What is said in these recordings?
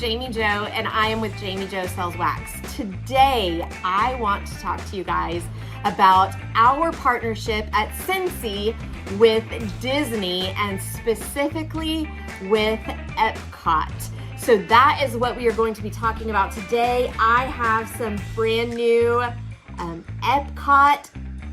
Jami Jo, and I am with Jami Jo Sells Wax. Today, I want to talk to you guys about our partnership at Scentsy with Disney and specifically with Epcot. So that is what we are going to be talking about today. I have some brand new Epcot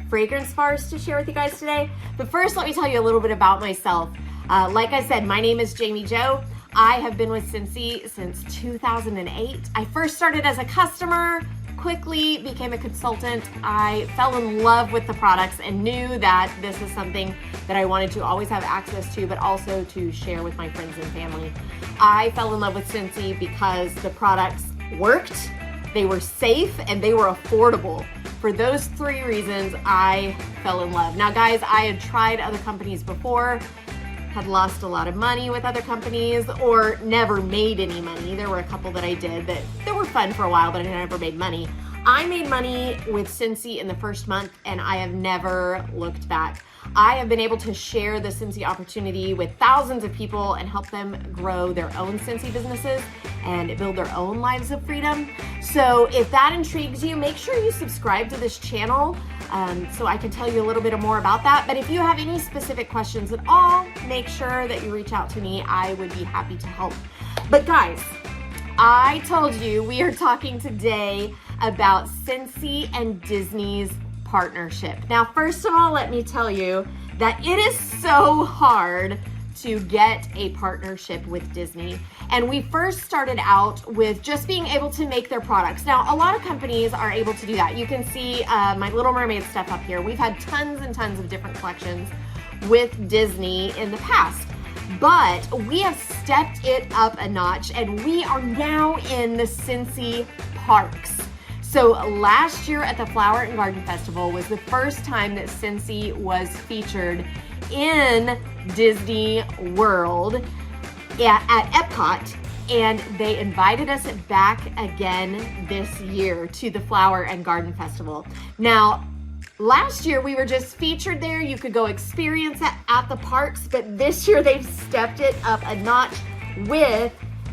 fragrance bars to share with you guys today. But first, let me tell you a little bit about myself. Like I said, my name is Jami Jo. I have been with Scentsy since 2008. I first started as a customer, quickly became a consultant. I fell in love with the products and knew that this is something that I wanted to always have access to, but also to share with my friends and family. I fell in love with Scentsy because the products worked, they were safe, and they were affordable. For those three reasons, I fell in love. Now guys, I had tried other companies before, had lost a lot of money with other companies, or never made any money. There were a couple that I did that were fun for a while, but I never made money. I made money with Scentsy in the first month, and I have never looked back. I have been able to share the Scentsy opportunity with thousands of people and help them grow their own Scentsy businesses and build their own lives of freedom. So if that intrigues you, make sure you subscribe to this channel so I can tell you a little bit more about that. But if you have any specific questions at all, make sure that you reach out to me. I would be happy to help. But guys, I told you we are talking today about Scentsy and Disney's partnership. Now, first of all, let me tell you that it is so hard to get a partnership with Disney. And we first started out with just being able to make their products. Now, a lot of companies are able to do that. You can see my Little Mermaid stuff up here. We've had tons and tons of different collections with Disney in the past. But we have stepped it up a notch, and we are now in the Scentsy parks. So last year at the Flower and Garden Festival was the first time that Scentsy was featured in Disney World at Epcot, and they invited us back again this year to the Flower and Garden Festival. Now, last year we were just featured there. You could go experience it at the parks, but this year they've stepped it up a notch with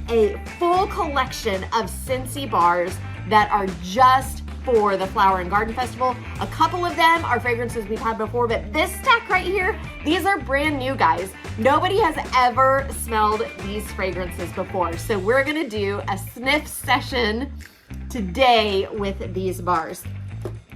a full collection of Scentsy bars that are just for the Flower and Garden Festival. A couple of them are fragrances we've had before, but this stack right here, these are brand new, guys. Nobody has ever smelled these fragrances before. So we're gonna do a sniff session today with these bars.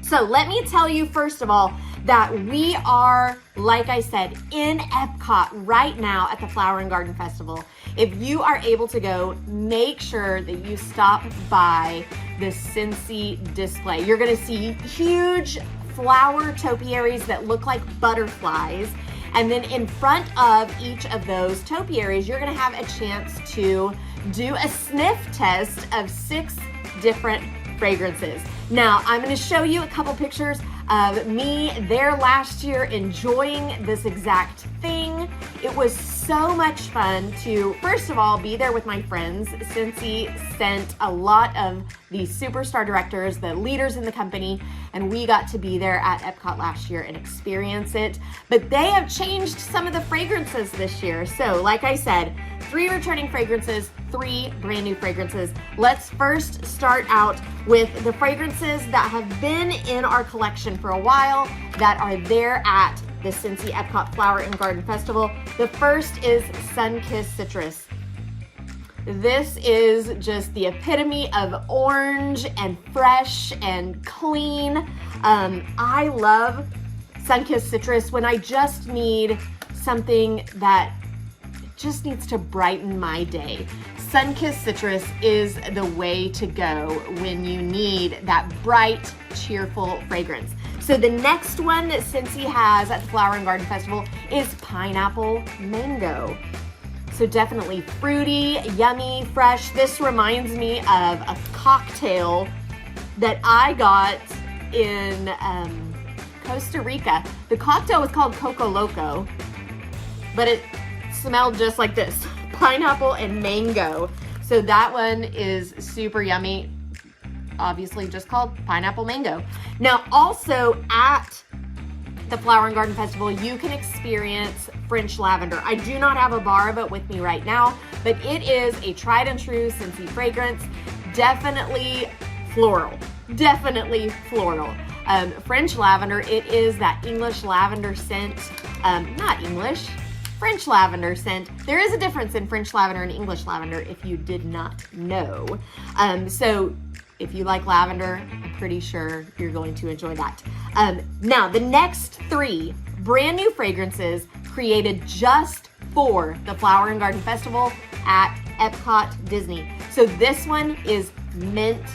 So let me tell you, first of all, that we are, like I said, in Epcot right now at the Flower and Garden Festival. If you are able to go, make sure that you stop by the Scentsy display. You're gonna see huge flower topiaries that look like butterflies. And then in front of each of those topiaries, you're gonna have a chance to do a sniff test of 6 different fragrances. Now, I'm gonna show you a couple pictures of me there last year enjoying this exact thing. It was so much fun to, first of all, be there with my friends. Scentsy sent a lot of the superstar directors, the leaders in the company, and we got to be there at Epcot last year and experience it. But they have changed some of the fragrances this year. So like I said, 3 returning fragrances, 3 brand new fragrances. Let's first start out with the fragrances that have been in our collection for a while that are there at the Scentsy Epcot Flower and Garden Festival. The first is Sun-Kissed Citrus. This is just the epitome of orange and fresh and clean. I love Sun-Kissed Citrus when I just need something that just needs to brighten my day. Sun-Kissed Citrus is the way to go when you need that bright, cheerful fragrance. So the next one that Scentsy has at the Flower and Garden Festival is Pineapple Mango. So definitely fruity, yummy, fresh. This reminds me of a cocktail that I got in Costa Rica. The cocktail was called Coco Loco, but it smelled just like this, pineapple and mango. So that one is super yummy. Obviously just called Pineapple Mango. Now also at the Flower and Garden Festival, you can experience French lavender. I do not have a bar of it with me right now, but it is a tried and true Scentsy fragrance. Definitely floral. Definitely floral. French lavender, it is that English lavender scent. Not English, French lavender scent. There is a difference in French lavender and English lavender if you did not know. So if you like lavender, I'm pretty sure you're going to enjoy that. Now, the next 3 brand new fragrances created just for the Flower and Garden Festival at Epcot Disney. So this one is Mint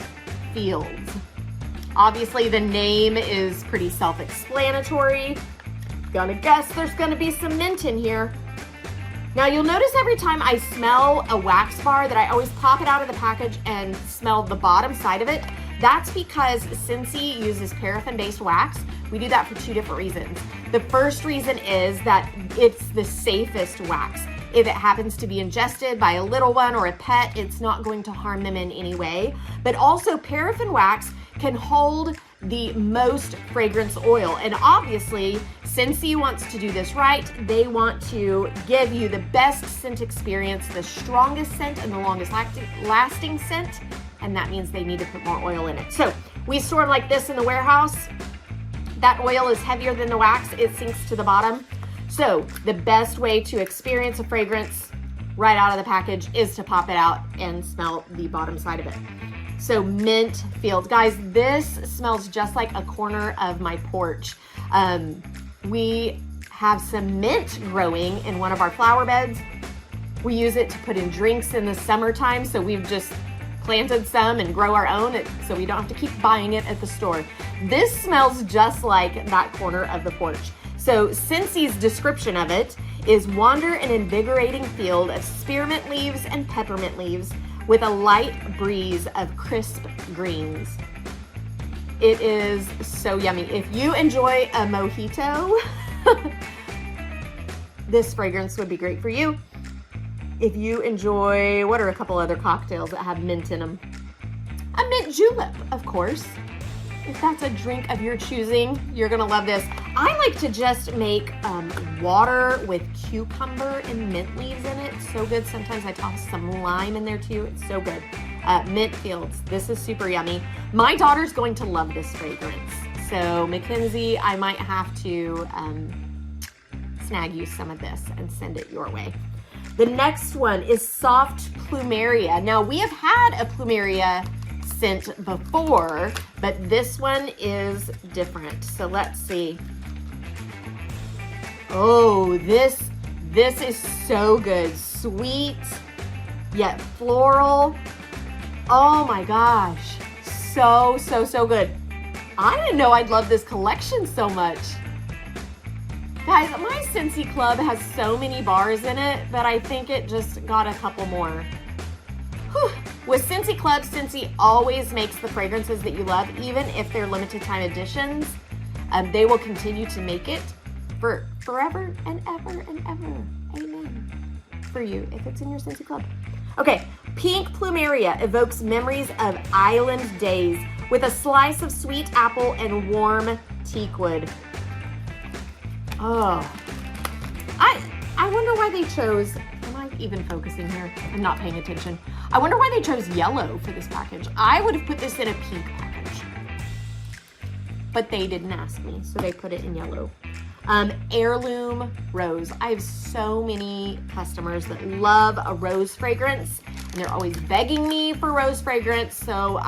Fields. Obviously, the name is pretty self-explanatory. Gonna guess there's gonna be some mint in here. Now, you'll notice every time I smell a wax bar that I always pop it out of the package and smell the bottom side of it. That's because Scentsy uses paraffin-based wax. We do that for 2 different reasons. The first reason is that it's the safest wax. If it happens to be ingested by a little one or a pet, it's not going to harm them in any way. But also, paraffin wax can hold the most fragrance oil. And obviously, Scentsy wants to do this right. They want to give you the best scent experience, the strongest scent, and the longest lasting scent. And that means they need to put more oil in it. So we store them like this in the warehouse. That oil is heavier than the wax. It sinks to the bottom. So the best way to experience a fragrance right out of the package is to pop it out and smell the bottom side of it. So Mint Fields. Guys, this smells just like a corner of my porch. We have some mint growing in one of our flower beds. We use it to put in drinks in the summertime, so we've just planted some and grow our own so we don't have to keep buying it at the store. This smells just like that corner of the porch. So Scentsy's description of it is wander an invigorating field of spearmint leaves and peppermint leaves with a light breeze of crisp greens. It is so yummy. If you enjoy a mojito, this fragrance would be great for you. If you enjoy, what are a couple other cocktails that have mint in them? A mint julep, of course. If that's a drink of your choosing, you're gonna love this. I like to just make water with cucumber and mint leaves in it. So good. Sometimes I toss some lime in there too. It's so good. Mint Fields. This is super yummy. My daughter's going to love this fragrance. So Mackenzie, I might have to snag you some of this and send it your way. The next one is Soft Plumeria. Now, we have had a Plumeria scent before, but this one is different. So let's see. Oh, this is so good. Sweet, yet floral. Oh my gosh. So good. I didn't know I'd love this collection so much. Guys, my Scentsy Club has so many bars in it that I think it just got a couple more. Whew. With Scentsy Club, Scentsy always makes the fragrances that you love, even if they're limited time editions. They will continue to make it for forever and ever and ever. Amen. For you, if it's in your Scentsy Club. Okay, Pink Plumeria evokes memories of island days with a slice of sweet apple and warm teakwood. Oh, I wonder why they chose, am I even focusing here? I'm not paying attention. I wonder why they chose yellow for this package. I would have put this in a pink package, but they didn't ask me, so they put it in yellow. Heirloom Rose. I have so many customers that love a rose fragrance, and they're always begging me for rose fragrance. So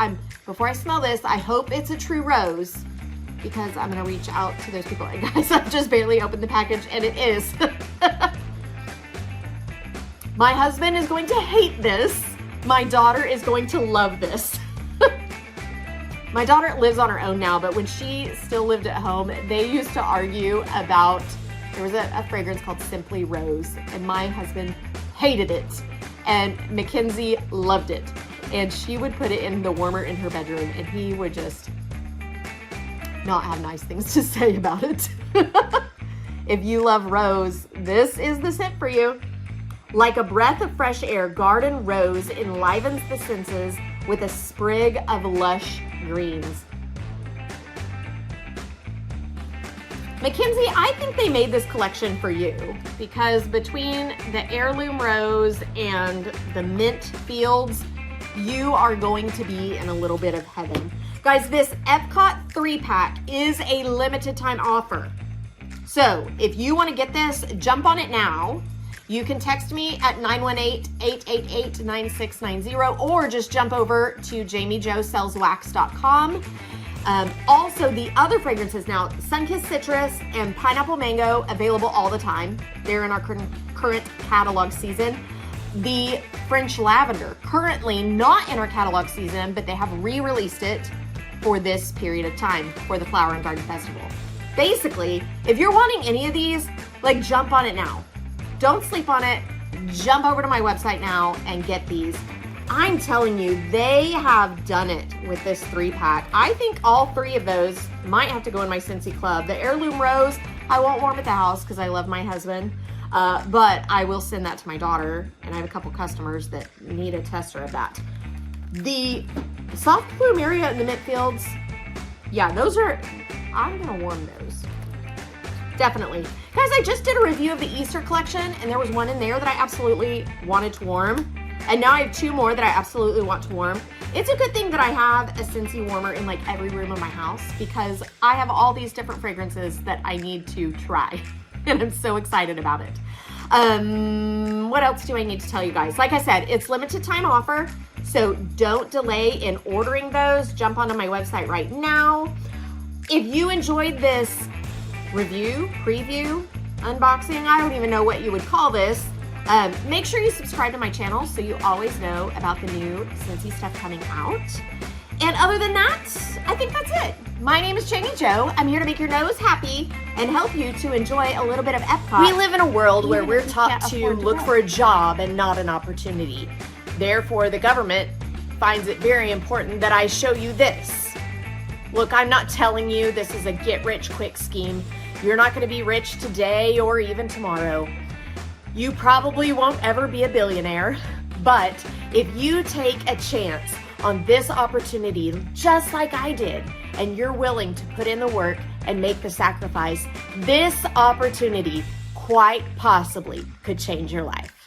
before I smell this, I hope it's a true rose, because I'm gonna reach out to those people. And guys, I've just barely opened the package, and it is. My husband is going to hate this. My daughter is going to love this. My daughter lives on her own now, but when she still lived at home, they used to argue about, there was a fragrance called Simply Rose, and my husband hated it, and Mackenzie loved it. And she would put it in the warmer in her bedroom, and he would just not have nice things to say about it. If you love rose, this is the scent for you. Like a breath of fresh air, Garden Rose enlivens the senses with a sprig of lush greens. Mackenzie, I think they made this collection for you because between the heirloom rose and the mint fields, you are going to be in a little bit of heaven. Guys, this Epcot 3-pack is a limited time offer. So if you want to get this, jump on it now. You can text me at 918-888-9690 or just jump over to JamiJoSellsWax.com. Also, the other fragrances now, Sunkissed Citrus and Pineapple Mango, available all the time. They're in our current catalog season. The French Lavender, currently not in our catalog season, but they have re-released it for this period of time for the Flower and Garden Festival. Basically, if you're wanting any of these, like, jump on it now. Don't sleep on it. Jump over to my website now and get these. I'm telling you, they have done it with this 3-pack. I think all 3 of those might have to go in my Scentsy club. The Heirloom Rose, I won't warm at the house because I love my husband, but I will send that to my daughter, and I have a couple customers that need a tester of that. The Soft Plumeria in the mint fields, yeah, those are, I'm gonna warm those. Definitely. Guys, I just did a review of the Easter collection, and there was one in there that I absolutely wanted to warm. And now I have 2 more that I absolutely want to warm. It's a good thing that I have a Scentsy warmer in like every room of my house because I have all these different fragrances that I need to try. And I'm so excited about it. What else do I need to tell you guys? Like I said, it's limited time offer, so don't delay in ordering those. Jump onto my website right now. If you enjoyed this review, preview, unboxing, I don't even know what you would call this, make sure you subscribe to my channel so you always know about the new Scentsy stuff coming out. And other than that, I think that's it. My name is Jami Jo. I'm here to make your nose happy and help you to enjoy a little bit of Epcot. We live in a world where we're taught to look for a job and not an opportunity. Therefore, the government finds it very important that I show you this. Look, I'm not telling you this is a get-rich-quick scheme. You're not going to be rich today or even tomorrow. You probably won't ever be a billionaire, but if you take a chance on this opportunity, just like I did, and you're willing to put in the work and make the sacrifice, this opportunity quite possibly could change your life.